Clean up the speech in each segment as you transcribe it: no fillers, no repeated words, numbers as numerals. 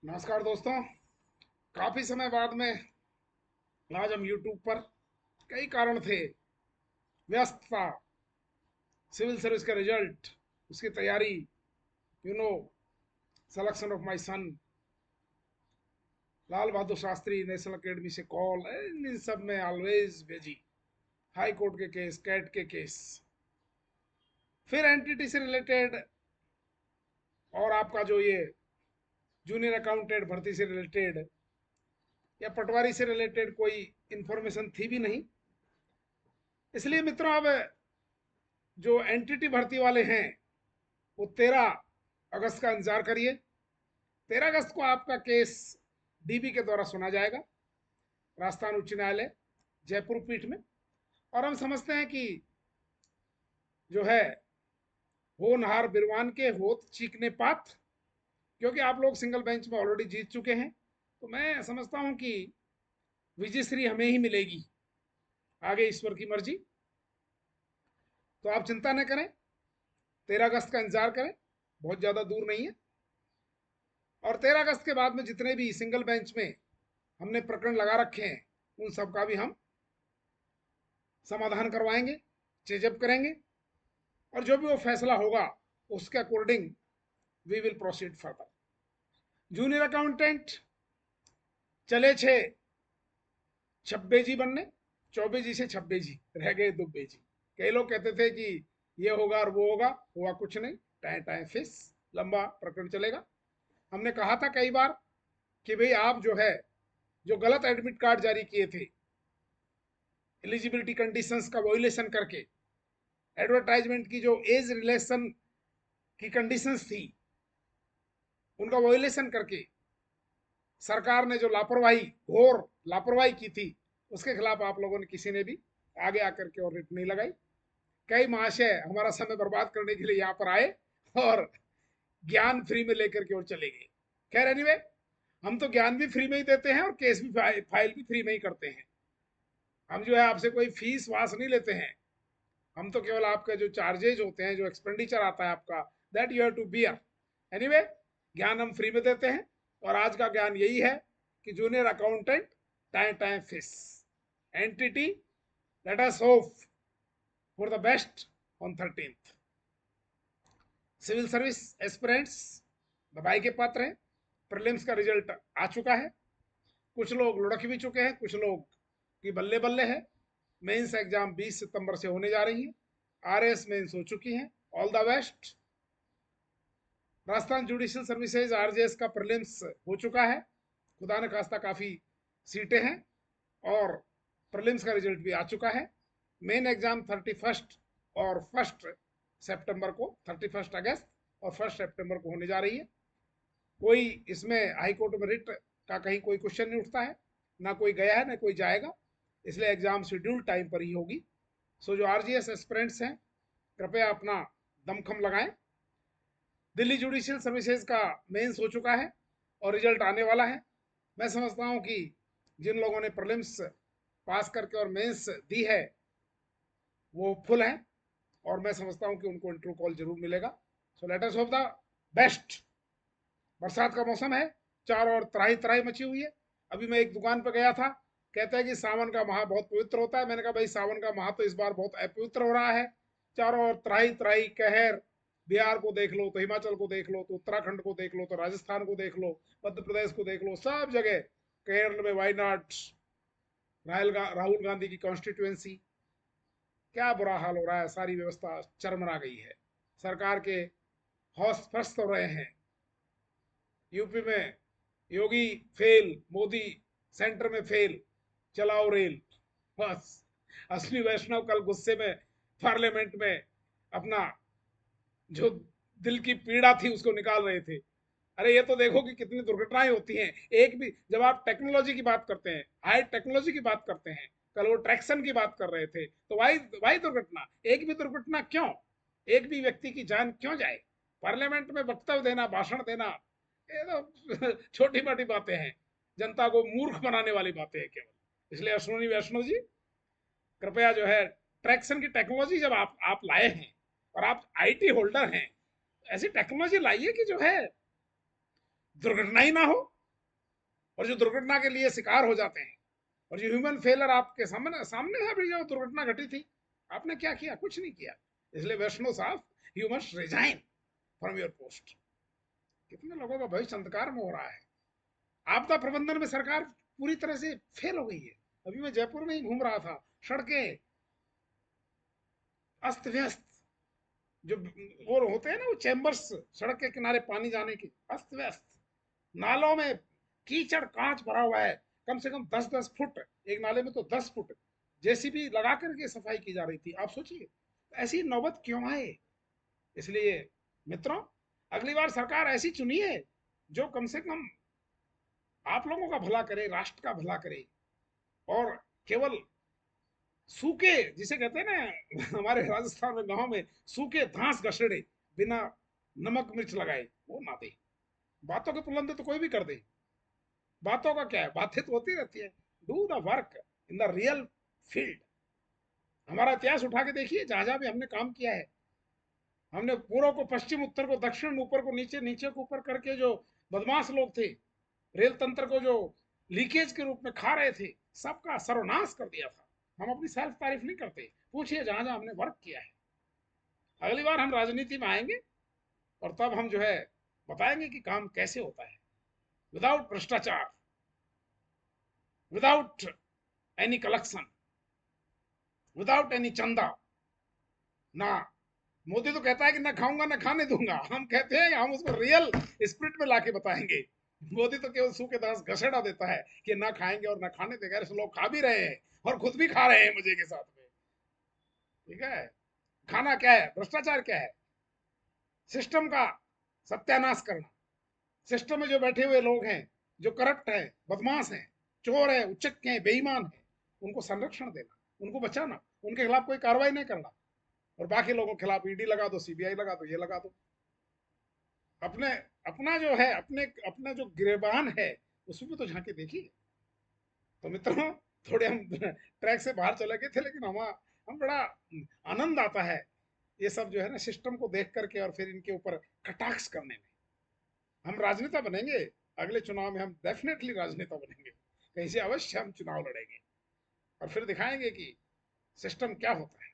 नमस्कार दोस्तों। काफी समय बाद में आज हम YouTube पर कई कारण थे, व्यस्तता, सिविल सर्विस का रिजल्ट, उसकी तैयारी, you know selection of my son, Lal Bahadur Shastri national academy से कॉल, इन सब में ऑलवेज बिजी, हाई कोर्ट के केस, कैट के केस, फिर एनटीटी से रिलेटेड, और आपका जो ये जूनियर अकाउंटेंट भर्ती से रिलेटेड या पटवारी से रिलेटेड कोई इंफॉर्मेशन थी भी नहीं। इसलिए मित्रों, अब जो एनटीटी भर्ती वाले हैं वो 13 अगस्त का इंतजार करिए। 13 अगस्त को आपका केस डीबी के द्वारा सुना जाएगा, राजस्थान उच्च न्यायालय जयपुर पीठ में। और हम समझते हैं कि जो है होनहार बिरवान के होत चीखने पात, क्योंकि आप लोग सिंगल बेंच में ऑलरेडी जीत चुके हैं, तो मैं समझता हूं कि विजयश्री हमें ही मिलेगी, आगे ईश्वर की मर्जी। तो आप चिंता न करें, 13 अगस्त का इंतजार करें, बहुत ज़्यादा दूर नहीं है। और 13 अगस्त के बाद में जितने भी सिंगल बेंच में हमने प्रकरण लगा रखे हैं उन सब का भी हम समाधान करवाएंगे, चेजअप करेंगे, और जो भी वो फैसला होगा उसके according we will proceed further. Junior accountant चले 6 छब्बेजी बनने, चौबेजी से छब्बेजी रह गए दुब्बेजी। कई लोग कहते थे कि ये होगा और वो होगा, हुआ कुछ नहीं, टाइम टाइम फिस, लंबा प्रकरण चलेगा। हमने कहा था कई बार कि भाई आप जो है जो गलत एडमिट कार्ड जारी किए थे, एलिजिबिलिटी कंडीशंस का वॉयलेशन करके, एडवर्टाइजमेंट की जो एज रिलेशन की कंडीशंस थी उनका वॉयलेशन करके सरकार ने जो लापरवाही, घोर लापरवाही की थी, उसके खिलाफ आप लोगों ने किसी ने भी आगे आकर के और रिट नहीं लगाई। कई महाशय हमारा समय बर्बाद करने के लिए यहाँ पर आए और ज्ञान फ्री में लेकर के और चले गए। खैर एनीवे, हम तो ज्ञान भी फ्री में ही देते हैं और केस भी फाइल भी फ्री में ही करते हैं। हम जो है आपसे कोई फीस वास नहीं लेते हैं, हम तो केवल आपके जो चार्जेज होते हैं, जो एक्सपेंडिचर आता है आपका, that you have to bear. Anyway, ज्ञान हम फ्री में देते हैं, और आज का ज्ञान यही है कि जूनियर अकाउंटेंट टाइम टाइम फिस entity, let us hope for the best on 13th। Civil service aspirants बधाई के पात्र हैं, प्रीलिम्स का रिजल्ट आ चुका है, कुछ लोग लुढ़क भी चुके हैं, कुछ लोग की बल्ले बल्ले है। मेंस एग्जाम 20 सितंबर से होने जा रही है, आरएस मेंस हो चुकी हैं, all the best. Rajasthan judicial services RJS का प्रीलिम्स हो चुका है, खुदा न खास्ता काफ़ी सीटें हैं, और प्रीलिम्स का रिजल्ट भी आ चुका है। मेन एग्जाम 31 और 1 सितंबर को, 31 अगस्त और 1 सितंबर को होने जा रही है। कोई इसमें हाई कोर्ट में रिट का कहीं कोई क्वेश्चन नहीं उठता है, ना कोई गया है ना कोई जाएगा, इसलिए एग्जाम शेड्यूल टाइम पर ही होगी। सो जो आरजीएस एस्पिरेंट्स हैं, कृपया अपना दमखम लगाएं। दिल्ली जुडिशियल सर्विसेज का मेंस हो चुका है और रिजल्ट आने वाला है। मैं समझता हूं कि जिन लोगों ने प्रीलिम्स पास करके और मेंस दी है वो फुल है, और मैं समझता हूं कि उनको इंटरव्यू कॉल जरूर मिलेगा। So let us hope the best. बरसात का मौसम है, चारों ओर त्राही त्राही मची हुई है। अभी मैं एक दुकान पर गया था, कहता है कि सावन का माह बहुत पवित्र होता है। मैंने कहा भाई सावन का माह तो इस बार बहुत अपवित्र हो रहा है, चारों ओर त्राही त्राही कहर। बिहार को देख लो तो हिमाचल को देख लो, तो उत्तराखंड को देख लो, तो राजस्थान को देख लो, मध्य प्रदेश को देख लो, सब जगह, केरल में वायनाड, राहुल गांधी की कॉन्स्टिट्युएंसी, क्या बुरा हाल हो रहा है, सारी व्यवस्था चरमरा गई है। सरकार के हौस फस्त हो रहे हैं। यूपी में योगी फेल, मोदी सेंटर में फेल, चलाओ रेल, बस। असली वैष्णव कल गुस्से में पार्लियामेंट में अपना जो दिल की पीड़ा थी उसको निकाल रहे थे। अरे ये तो देखो कि कितनी दुर्घटनाएं होती हैं। एक भी, जब आप टेक्नोलॉजी की बात करते हैं, हाई टेक्नोलॉजी की बात करते हैं, कल वो ट्रैक्शन की बात कर रहे थे, तो वाई वाई दुर्घटना, एक भी दुर्घटना क्यों, एक भी व्यक्ति की जान क्यों जाए। पार्लियामेंट में वक्तव्य देना, भाषण देना, ये तो छोटी मोटी बातें हैं, जनता को मूर्ख बनाने वाली बातें हैं केवल। इसलिए अश्विनी वैष्णव जी, कृपया जो है ट्रैक्शन की टेक्नोलॉजी जब आप लाए हैं और आप आईटी होल्डर हैं, ऐसी टेक्नोलॉजी लाइए कि जो है दुर्घटना ही ना हो। और जो दुर्घटना के लिए शिकार हो जाते हैं, और जो ह्यूमन फेलर आपके सामने सामने अभी जो दुर्घटना घटी थी, आपने क्या किया? कुछ नहीं किया। इसलिए वैष्णो साहब, you must resign from your post. कितने लोगों का भविष्य अंधकार में हो रहा है। आपदा प्रबंधन में सरकार पूरी तरह से फेल हो गई है। अभी मैं जयपुर में ही घूम रहा था, सड़कें अस्त व्यस्त, जो वो होते हैं ना, वो चैम्बर्स सड़क के किनारे पानी जाने के, अस्त व्यस्त। नालों में कीचड़ कांच भरा हुआ है, कम से कम 10-10 फुट, एक नाले में तो 10 फुट जेसीबी लगा करके सफाई की जा रही थी। आप सोचिए ऐसी नौबत क्यों आए। इसलिए मित्रों, अगली बार सरकार ऐसी चुनिए जो कम से कम आप लोगों का भला करे, राष्ट्र का भला करे। और केवल सूखे, जिसे कहते हैं ना हमारे राजस्थान में गांव में, सूखे घास गसड़े बिना नमक मिर्च लगाए, वो ना दे। बातों के पुलंदे तो कोई भी कर दे, बातों का क्या है, बातें तो होती रहती है। Do the work in the real field. हमारा इतिहास उठा के देखिए, जहां जहां भी हमने काम किया है, हमने पूर्व को पश्चिम, उत्तर को दक्षिण, ऊपर को नीचे, नीचे को ऊपर करके जो बदमाश लोग थे, रेल तंत्र को जो लीकेज के रूप में खा रहे थे, सबका सर्वनाश कर दिया था। हम अपनी सेल्फ तारीफ नहीं करते, पूछिए जहां जहां हमने वर्क किया है। अगली बार हम राजनीति में आएंगे और तब हम जो है बताएंगे कि काम कैसे होता है, विदाउट भ्रष्टाचार, without any collection, without any चंदा। ना मोदी तो कहता है कि ना खाऊंगा ना खाने दूंगा, हम कहते हैं हम उसको रियल स्पिरिट में लाके बताएंगे। मोदी तो केवल सूखे दांत घसेड़ा देता है कि ना खाएंगे और ना खाने देंगे। अरे लोग खा भी रहे हैं और खुद भी खा रहे हैं मजे के साथ में। ठीक है, खाना क्या है? भ्रष्टाचार क्या है? सिस्टम का सत्यानाश करना। सिस्टम में जो बैठे हुए लोग हैं, जो करप्ट हैं, बदमाश हैं, चोर हैं, उच्चक हैं, बेईमान हैं, उनको संरक्षण देना, उनको बचाना, उनके खिलाफ कोई कार्रवाई नहीं करना। और बाकी लोगों के खिलाफ ईडी लगा दो, सीबीआई लगा दो, ये लगा दो। अपने अपना जो है, अपने अपना जो गिरबान है, उसमें भी तो झांके देखिए। तो मित्रों, थोड़े हम ट्रैक से बाहर चले गए थे, लेकिन हम बड़ा आनंद आता है ये सब जो है ना सिस्टम को देख करके, और फिर इनके ऊपर कटाक्ष करने में। हम राजनेता बनेंगे, अगले चुनाव में हम डेफिनेटली राजनेता बनेंगे, कहीं से अवश्य हम चुनाव लड़ेंगे और फिर दिखाएंगे कि सिस्टम क्या होता है।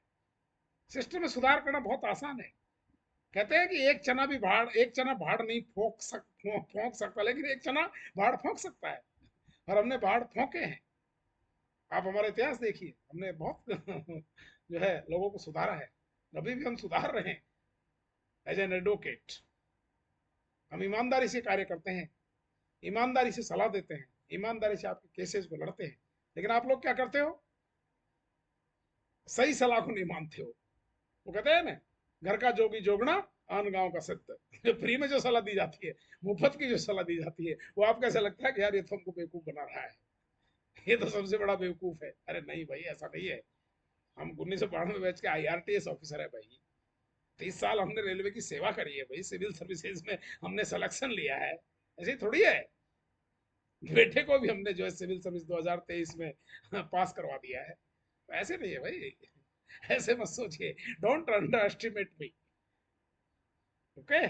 सिस्टम में सुधार करना बहुत आसान है। कहते हैं कि एक चना भाड़ नहीं फोंक सकता, लेकिन एक चना भाड़ फोंक सकता है। और हमने भाड़ फोंके हैं। आप हमारा इतिहास देखिए, हमने बहुत जो है लोगों को सुधारा है। अभी भी हम सुधार रहे हैं एज एन एडवोकेट। हम ईमानदारी से कार्य करते हैं, ईमानदारी से सलाह देते हैं, ईमानदारी से आपके केसेस को लड़ते हैं। लेकिन आप लोग क्या करते हो? सही सलाह को नहीं मानते हो। वो कहते हैं ना, घर का जोगी जोगना, आन गांव का सत्य। जो फ्री में जो सलाह दी जाती है, मुफ्त की जो सलाह दी जाती है, वो आपको ऐसा लगता है कि यार ये तो हमको बेवकूफ बना रहा है, ये तो सबसे बड़ा बेवकूफ है। अरे नहीं भाई, ऐसा नहीं है। हम 1992 में बैच के IRTS ऑफिसर है भाई। 30 साल हमने रेलवे की सेवा करी है भाई, सिविल सर्विसेज में हमने सिलेक्शन लिया है। ऐसे थोड़ी है। बेटे को भी हमने जो है सिविल सर्विस 2023 में पास करवा दिया है। ऐसे नहीं है भाई, ऐसे मत सोचिए। Don't under estimate me. Okay,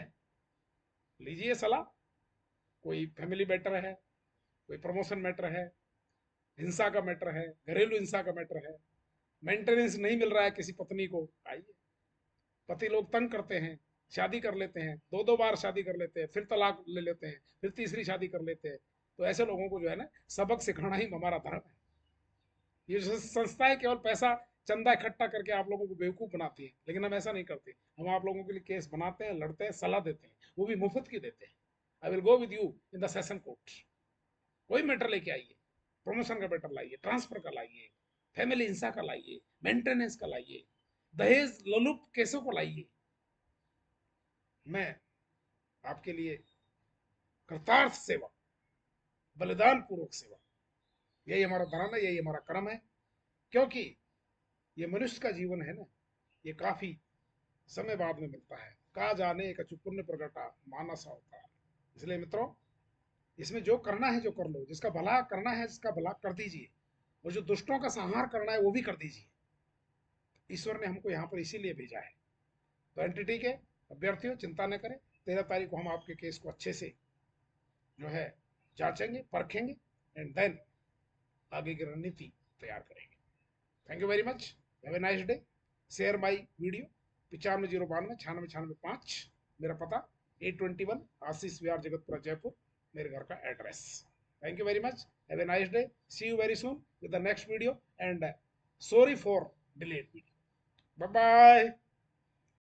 लीजिए सलाह। कोई फैमिली मैटर है, कोई प्रमोशन मैटर है, हिंसा का मैटर है, घरेलू हिंसा का मैटर है, मेंटेनेंस नहीं मिल रहा है किसी पत्नी को, आइए। पति लोग तंग करते हैं, शादी कर लेते हैं, 2-2 बार शादी कर लेते हैं, फिर तलाक ले लेते हैं, फिर तीसरी शादी कर लेते हैं। तो ऐसे लोगों को जो है ना सबक सिखाना ही हमारा धर्म है। ये संस्थाएं केवल पैसा, चंदा इकट्ठा करके आप लोगों को बेवकूफ बनाती है, लेकिन हम ऐसा नहीं करते। हम आप लोगों के लिए केस बनाते हैं, लड़ते हैं, सलाह देते हैं, वो भी मुफ्त की देते हैं। I will go with you in the session court. कोई मैटर लेके आइए, प्रमोशन का मैटर लाइए, ट्रांसफर का लाइए, फैमिली हिंसा का लाइए, मेंटेनेंस का लाइए, दहेज ललुप केसों को लाइए। मैं आपके लिए कृतार्थ सेवा, बलिदान पूर्वक सेवा, यही हमारा धर्म है, यही हमारा कर्म है। क्योंकि ये मनुष्य का जीवन है ना, ये काफी समय बाद में मिलता है। कहा जाने कछु पुण्य प्रगटा मानस अवतार। इसलिए मित्रों, इसमें जो करना है जो कर लो, जिसका भला करना है जिसका भला कर दीजिए, और जो दुष्टों का संहार करना है वो भी कर दीजिए। ईश्वर ने हमको यहाँ पर इसीलिए भेजा है। तो एंटिटी के अभ्यर्थियों चिंता न करें, 13 तारीख को हम आपके केस को अच्छे से जो है जांचेंगे, परखेंगे एंड देन आगे की रणनीति तैयार करेंगे। Thank you very much, have a nice day. Share my video. 95 092 96 96 5 मेरा पता, 821 आशीष विहार, जगतपुरा, जयपुर मेरे घर का address. Thank you very much, have a nice day, see you very soon with the next video and sorry for delayed video. Bye bye.